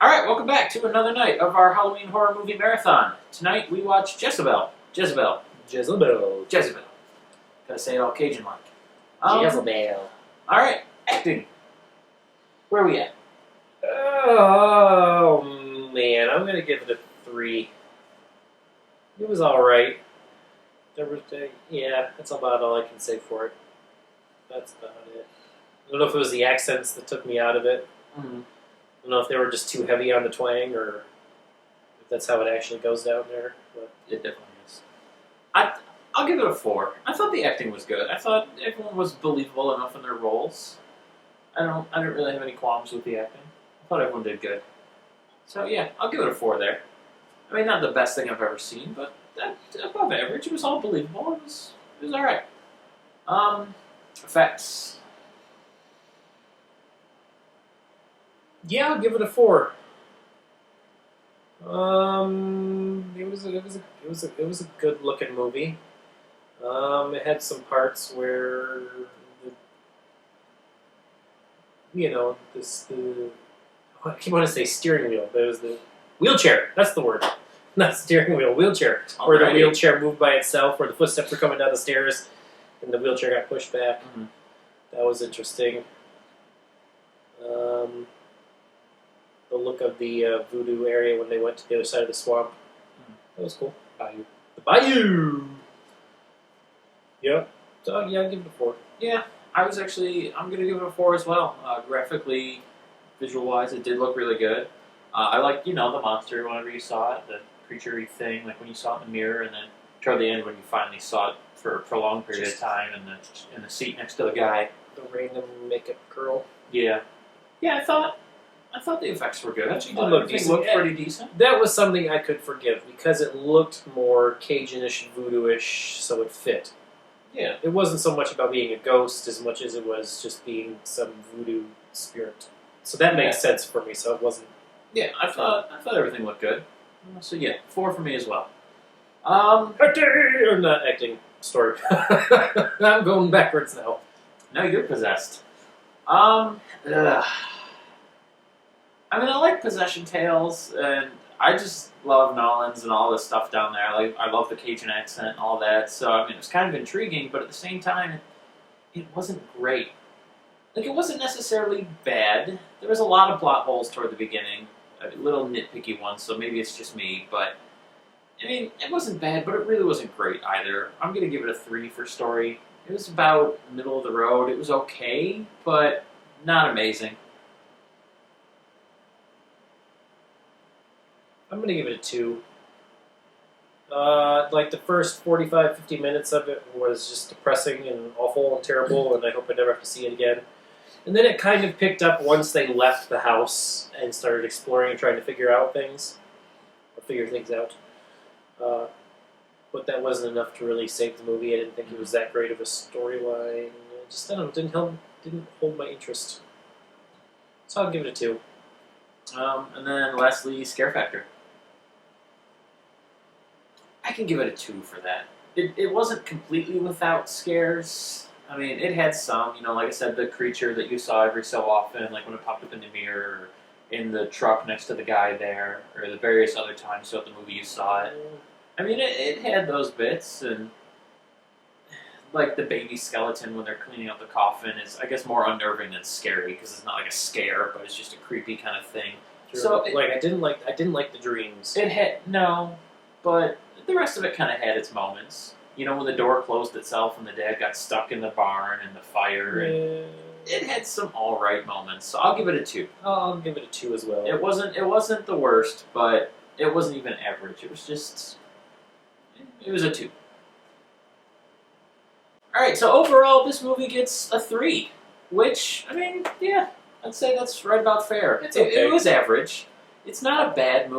Alright, welcome back to another night of our Halloween horror movie marathon. Tonight we watch Jessabelle. Jessabelle. Gotta say it all Cajun-like. Jessabelle. Alright, acting. Where are we at? Oh, man. I'm going to give it a 3. It was alright. Yeah, that's about all I can say for it. That's about it. I don't know if it was the accents that took me out of it. Mm-hmm. I don't know if they were just too heavy on the twang or if that's how it actually goes down there. But It definitely is. I'll give it a 4. I thought the acting was good. I thought everyone was believable enough in their roles. I didn't really have any qualms with the acting. I thought everyone did good. So yeah, I'll give it a 4 there. I mean, not the best thing I've ever seen, but above average. It was all believable. It was alright. Effects. yeah, I'll give it a 4. It was a good looking movie. It had some parts where I keep wanting to say steering wheel, but it was the wheelchair. That's the word. Not steering wheel, wheelchair. Where the wheelchair moved by itself, where the footsteps were coming down the stairs, and the wheelchair got pushed back. Mm-hmm. That was interesting. The look of the Voodoo area when they went to the other side of the swamp. That was cool. Bayou. The bayou! Yep. So, yeah, I'll give it a 4. Yeah, I'm going to give it a 4 as well. Graphically, visual-wise, it did look really good. I liked, the monster whenever you saw it, the creature-y thing, like when you saw it in the mirror, and then toward the end when you finally saw it for a prolonged period of time in the seat next to the guy. The random makeup girl. Yeah. Yeah, I thought the effects were good. Actually did look decent. Looked pretty decent. That was something I could forgive because it looked more Cajun-ish, voodoo-ish, so it fit. Yeah. It wasn't so much about being a ghost as much as it was just being some voodoo spirit. So that makes sense for me, so it wasn't... Yeah, I thought everything looked good. So yeah, 4 for me as well. Acting. Story. I'm going backwards now. No, you're possessed. I mean, I like possession tales, and I just love Nolans and all this stuff down there. I love the Cajun accent and all that. So I mean, it was kind of intriguing, but at the same time, it wasn't great. Like, it wasn't necessarily bad. There was a lot of plot holes toward the beginning, little nitpicky ones. So maybe it's just me, but I mean, it wasn't bad, but it really wasn't great either. I'm gonna give it a 3 for story. It was about middle of the road. It was okay, but not amazing. I'm going to give it a 2. Like the first 45, 50 minutes of it was just depressing and awful and terrible, and I hope I never have to see it again. And then it kind of picked up once they left the house and started exploring and trying to figure things out. But that wasn't enough to really save the movie. I didn't think it was that great of a storyline. Just, I don't know, didn't hold my interest. So I'll give it a 2. And then lastly, scare factor. I can give it a 2 for that. It wasn't completely without scares. I mean, it had some, like I said, the creature that you saw every so often, like when it popped up in the mirror, or in the truck next to the guy there, or the various other times throughout the movie you saw it. I mean, it had those bits, and like the baby skeleton when they're cleaning up the coffin is, I guess, more unnerving than scary, because it's not like a scare, but it's just a creepy kind of thing. Sure. So I didn't like the dreams. It had but the rest of it kind of had its moments. When the door closed itself and the dad got stuck in the barn and the fire. And it had some all right moments. So I'll give it a 2. I'll give it a 2 as well. It wasn't the worst, but it wasn't even average. It was a 2. All right. So overall, this movie gets a 3, which, I mean, yeah, I'd say that's right about fair. It's okay. It was average. It's not a bad movie.